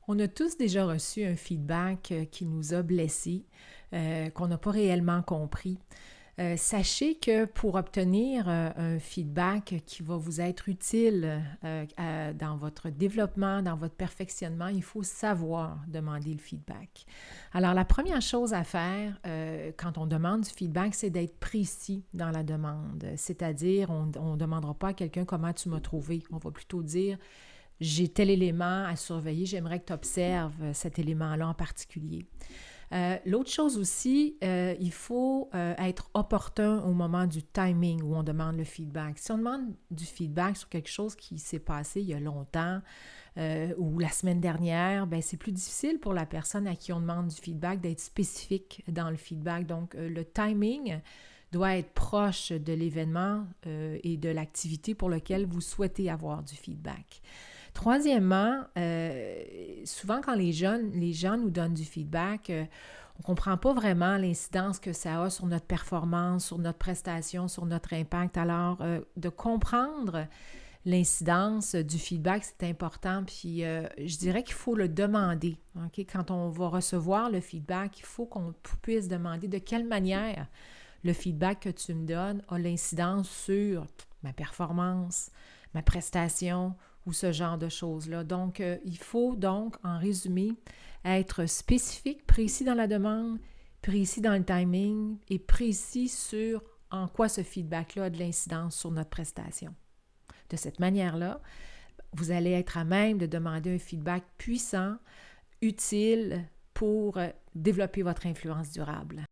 On a tous déjà reçu un feedback qui nous a blessés, qu'on n'a pas réellement compris. Sachez que pour obtenir un feedback qui va vous être utile dans votre développement, dans votre perfectionnement, il faut savoir demander le feedback. Alors, la première chose à faire quand on demande du feedback, c'est d'être précis dans la demande. C'est-à-dire, on ne demandera pas à quelqu'un comment tu m'as trouvé. On va plutôt dire j'ai tel élément à surveiller, j'aimerais que tu observes cet élément-là en particulier. L'autre chose aussi, il faut être opportun au moment du timing où on demande le feedback. Si on demande du feedback sur quelque chose qui s'est passé il y a longtemps ou la semaine dernière, ben c'est plus difficile pour la personne à qui on demande du feedback d'être spécifique dans le feedback. Donc, le timing doit être proche de l'événement et de l'activité pour laquelle vous souhaitez avoir du feedback. Troisièmement, souvent quand les gens nous donnent du feedback, on ne comprend pas vraiment l'incidence que ça a sur notre performance, sur notre prestation, sur notre impact. Alors, de comprendre l'incidence du feedback, c'est important. Puis, je dirais qu'il faut le demander. Okay? Quand on va recevoir le feedback, il faut qu'on puisse demander de quelle manière le feedback que tu me donnes a l'incidence sur ma performance, ma prestation ou ce genre de choses-là. Donc, il faut donc, en résumé, être spécifique, précis dans la demande, précis dans le timing et précis sur en quoi ce feedback-là a de l'incidence sur notre prestation. De cette manière-là, vous allez être à même de demander un feedback puissant, utile pour développer votre influence durable.